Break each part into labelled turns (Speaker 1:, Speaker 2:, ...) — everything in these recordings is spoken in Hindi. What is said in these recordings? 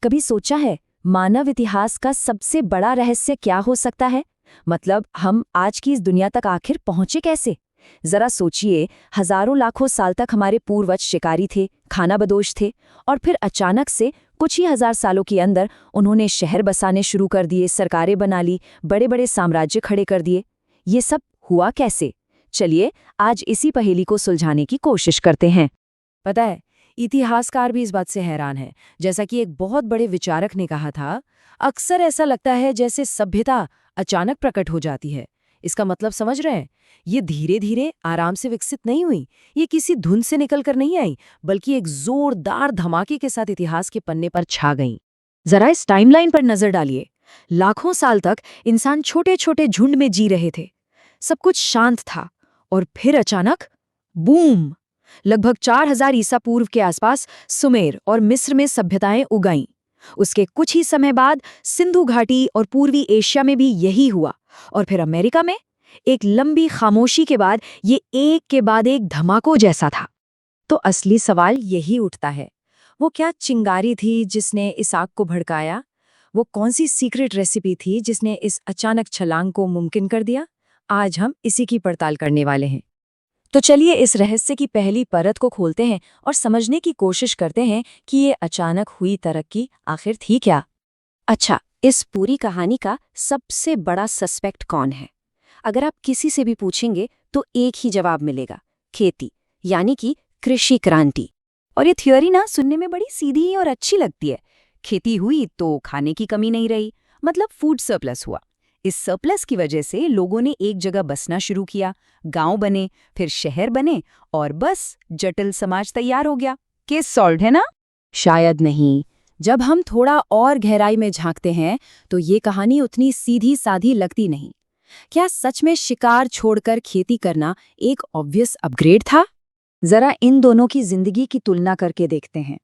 Speaker 1: कभी सोचा है मानव इतिहास का सबसे बड़ा रहस्य क्या हो सकता है? मतलब हम आज की इस दुनिया तक आखिर पहुंचे कैसे? जरा सोचिए, हजारों लाखों साल तक हमारे पूर्वज शिकारी थे, खानाबदोश थे, और फिर अचानक से कुछ ही हजार सालों के अंदर उन्होंने शहर बसाने शुरू कर दिए, सरकारें बना ली, बड़े बड़े साम्राज्य खड़े कर दिए। ये सब हुआ कैसे? चलिए आज इसी पहेली को सुलझाने की कोशिश करते हैं।
Speaker 2: पता है, इतिहासकार भी इस बात से हैरान है। जैसा कि एक बहुत बड़े विचारक ने कहा था, अक्सर ऐसा लगता है जैसे सभ्यता अचानक प्रकट हो जाती है। इसका मतलब समझ रहे हैं? ये धीरे धीरे आराम से विकसित नहीं हुई, ये किसी धुन से निकल कर नहीं आई, बल्कि एक जोरदार धमाके के साथ इतिहास के पन्ने पर छा गई। जरा इस टाइमलाइन पर नजर डालिए। लाखों साल तक इंसान छोटे छोटे झुंड में जी रहे थे, सब कुछ शांत था, और फिर अचानक बूम! लगभग 4000 ईसा पूर्व के आसपास सुमेर और मिस्र में सभ्यताएं उगाईं। उसके कुछ ही समय बाद सिंधु घाटी और पूर्वी एशिया में भी यही हुआ, और फिर अमेरिका में एक लंबी खामोशी के बाद ये एक के बाद एक धमाकों जैसा था। तो असली सवाल यही उठता है, वो क्या चिंगारी थी जिसने इस आग को भड़काया? वो कौन सी सीक्रेट रेसिपी थी जिसने इस अचानक छलांग को मुमकिन कर दिया? आज हम इसी की पड़ताल करने वाले हैं। तो चलिए इस रहस्य की पहली परत को खोलते हैं और समझने की कोशिश करते हैं कि ये अचानक हुई तरक्की आखिर थी क्या। अच्छा, इस पूरी कहानी का सबसे बड़ा सस्पेक्ट कौन है? अगर आप किसी से भी पूछेंगे तो एक ही जवाब मिलेगा, खेती, यानी कि कृषि क्रांति। और ये थ्योरी ना सुनने में बड़ी सीधी और अच्छी लगती है। खेती हुई तो खाने की कमी नहीं रही, मतलब फूड सरप्लस हुआ। इस सरप्लस की वजह से लोगों ने एक जगह बसना शुरू किया, गांव बने, फिर शहर बने, और बस जटिल समाज तैयार हो गया। केस सॉल्व है ना? शायद नहीं। जब हम थोड़ा और गहराई में झांकते हैं तो ये कहानी उतनी सीधी साधी लगती नहीं। क्या सच में शिकार छोड़कर खेती करना एक ऑब्वियस अपग्रेड था? जरा इन दोनों की जिंदगी की तुलना करके देखते हैं।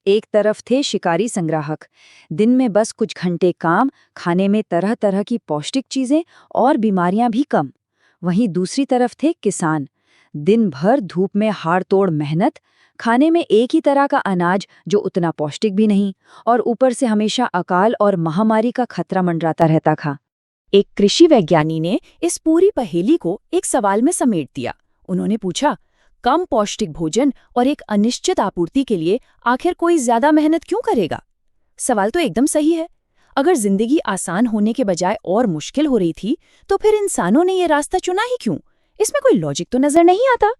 Speaker 2: एक तरफ थे शिकारी संग्राहक, दिन में बस कुछ घंटे काम, खाने में तरह तरह की पौष्टिक चीजें और बीमारियां भी कम। वहीं दूसरी तरफ थे किसान, दिन भर धूप में हाड़ तोड़ मेहनत, खाने में एक ही तरह का अनाज जो उतना पौष्टिक भी नहीं, और ऊपर से हमेशा अकाल और महामारी का खतरा मंडराता रहता था। एक कृषि वैज्ञानी ने इस पूरी पहेली को एक सवाल में समेट दिया। उन्होंने पूछा, कम पौष्टिक भोजन और एक अनिश्चित आपूर्ति के लिए आखिर कोई ज्यादा मेहनत क्यों करेगा? सवाल तो एकदम सही है। अगर जिंदगी आसान होने के बजाय और मुश्किल हो रही थी, तो फिर इंसानों ने ये रास्ता चुना ही क्यों? इसमें कोई लॉजिक तो नजर नहीं आता।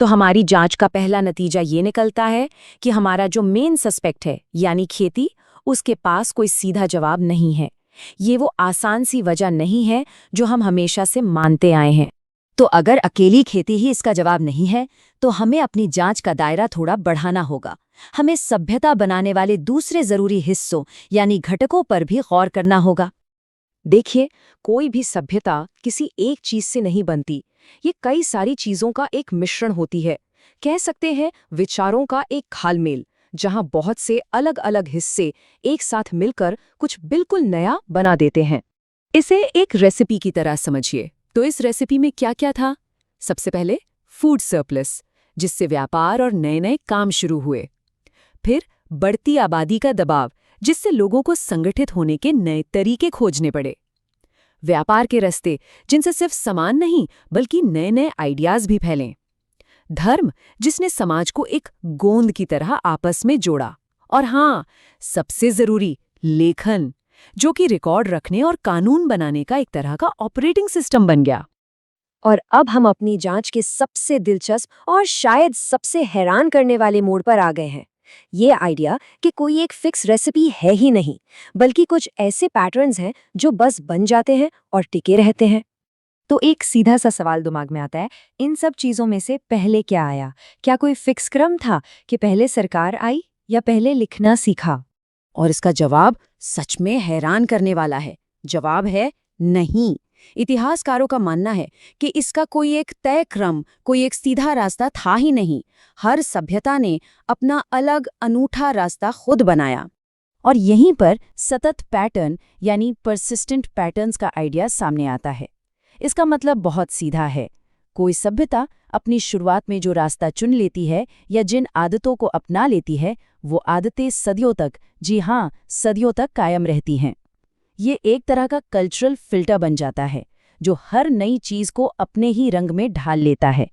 Speaker 2: तो हमारी जांच का पहला नतीजा ये निकलता है कि हमारा जो मेन सस्पेक्ट है, यानी खेती, उसके पास कोई सीधा जवाब नहीं है। ये वो आसान सी वजह नहीं है जो हम हमेशा से मानते आए हैं। तो अगर अकेली खेती ही इसका जवाब नहीं है, तो हमें अपनी जांच का दायरा थोड़ा बढ़ाना होगा। हमें सभ्यता बनाने वाले दूसरे जरूरी हिस्सों यानी घटकों पर भी गौर करना होगा। देखिए, कोई भी सभ्यता किसी एक चीज से नहीं बनती। ये कई सारी चीजों का एक मिश्रण होती है। कह सकते हैं विचारों का एक घालमेल, जहां बहुत से अलग अलग हिस्से एक साथ मिलकर कुछ बिल्कुल नया बना देते हैं। इसे एक रेसिपी की तरह समझिए। तो इस रेसिपी में क्या क्या था? सबसे पहले फूड सरप्लस, जिससे व्यापार और नए नए काम शुरू हुए। फिर बढ़ती आबादी का दबाव, जिससे लोगों को संगठित होने के नए तरीके खोजने पड़े। व्यापार के रास्ते, जिनसे सिर्फ सामान नहीं बल्कि नए नए आइडियाज भी फैलें। धर्म, जिसने समाज को एक गोंद की तरह आपस में जोड़ा। और हाँ, सबसे जरूरी लेखन, जो कि रिकॉर्ड रखने और कानून बनाने का एक तरह का ऑपरेटिंग सिस्टम बन गया। और अब हम अपनी जांच के सबसे दिलचस्प और शायद सबसे हैरान करने वाले मोड़ पर आ गए हैं। ये आइडिया कि कोई एक फिक्स रेसिपी है ही नहीं, बल्कि कुछ ऐसे पैटर्न्स हैं जो बस बन जाते हैं और टिके रहते हैं। तो एक सीधा सा सवाल दिमाग में आता है, इन सब चीजों में से पहले क्या आया? क्या कोई फिक्स क्रम था कि पहले सरकार आई या पहले लिखना सीखा? और इसका जवाब सच में हैरान करने वाला है। जवाब है नहीं। इतिहासकारों का मानना है कि इसका कोई एक तय क्रम, कोई एक सीधा रास्ता था ही नहीं। हर सभ्यता ने अपना अलग अनूठा रास्ता खुद बनाया। और यहीं पर सतत पैटर्न यानी परसिस्टेंट पैटर्न्स का आइडिया सामने आता है। इसका मतलब बहुत सीधा है। कोई सभ्यता
Speaker 1: अपनी शुरुआत में जो रास्ता चुन लेती है या जिन आदतों को अपना लेती है, वो आदतें सदियों तक, जी हाँ, सदियों तक कायम रहती हैं। ये एक तरह का कल्चरल फिल्टर बन जाता है, जो हर नई चीज को अपने ही रंग में ढाल लेता है।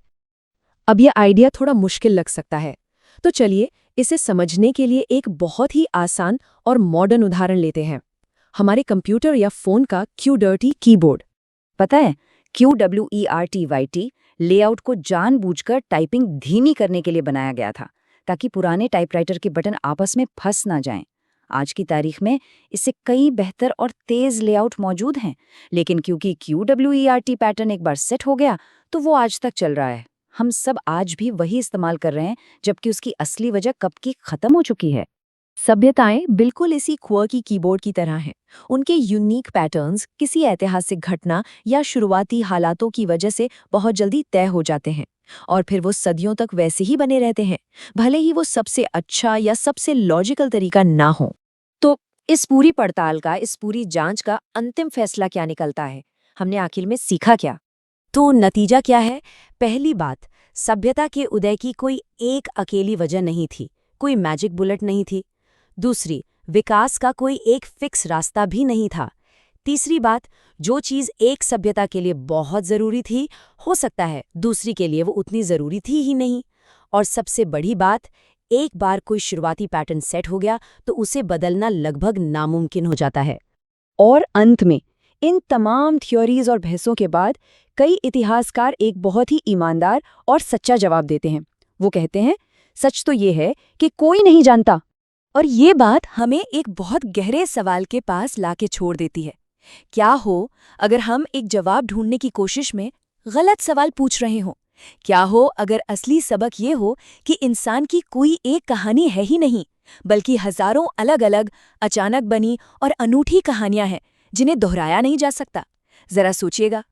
Speaker 2: अब यह आइडिया थोड़ा मुश्किल लग सकता है, तो चलिए इसे समझने के लिए एक बहुत ही आसान और मॉडर्न उदाहरण लेते हैं। हमारे कंप्यूटर या फोन का QWERTY कीबोर्ड।
Speaker 1: पता है, QWERTY लेआउट को जानबूझकर टाइपिंग धीमी करने के लिए बनाया गया था, ताकि पुराने टाइपराइटर के बटन आपस में फंस ना जाएं। आज की तारीख में इससे कई बेहतर और तेज लेआउट मौजूद हैं, लेकिन क्योंकि QWERTY पैटर्न एक बार सेट हो गया, तो वो आज तक चल रहा है। हम सब आज भी वही इस्तेमाल कर रहे हैं, जबकि उसकी असली वजह कब की खत्म हो चुकी है।
Speaker 2: सभ्यताएं बिल्कुल इसी क्वर्की कीबोर्ड की तरह हैं। उनके यूनिक पैटर्न्स किसी ऐतिहासिक घटना या शुरुआती हालातों की वजह से बहुत जल्दी तय हो जाते हैं, और फिर वो सदियों तक वैसे ही बने रहते हैं, भले ही वो सबसे अच्छा या सबसे लॉजिकल तरीका ना हो। तो इस पूरी पड़ताल का, इस पूरी जांच का अंतिम फैसला क्या निकलता है? हमने आखिर में सीखा क्या? तो नतीजा क्या है? पहली बात, सभ्यता के उदय की कोई एक अकेली वजह नहीं थी, कोई मैजिक बुलेट नहीं थी। दूसरी, विकास का कोई एक फिक्स रास्ता भी नहीं था। तीसरी बात, जो चीज़ एक सभ्यता के लिए बहुत ज़रूरी थी, हो सकता है दूसरी के लिए वो उतनी ज़रूरी थी ही नहीं। और सबसे बड़ी बात, एक बार कोई शुरुआती पैटर्न सेट हो गया तो उसे बदलना लगभग नामुमकिन हो जाता है।
Speaker 1: और अंत में इन तमाम थ्योरीज और बहसों के बाद कई इतिहासकार एक बहुत ही ईमानदार और सच्चा जवाब देते हैं। वो कहते हैं, सच तो ये है कि कोई नहीं जानता।
Speaker 2: और ये बात हमें एक बहुत गहरे सवाल के पास लाके छोड़ देती है। क्या हो अगर हम एक जवाब ढूंढने की कोशिश में गलत सवाल पूछ रहे हों? क्या हो अगर असली सबक ये हो कि इंसान की कोई एक कहानी है ही नहीं, बल्कि हजारों अलग-अलग, अचानक बनी और अनूठी कहानियां हैं जिन्हें दोहराया नहीं जा सकता? जरा सोचिएगा।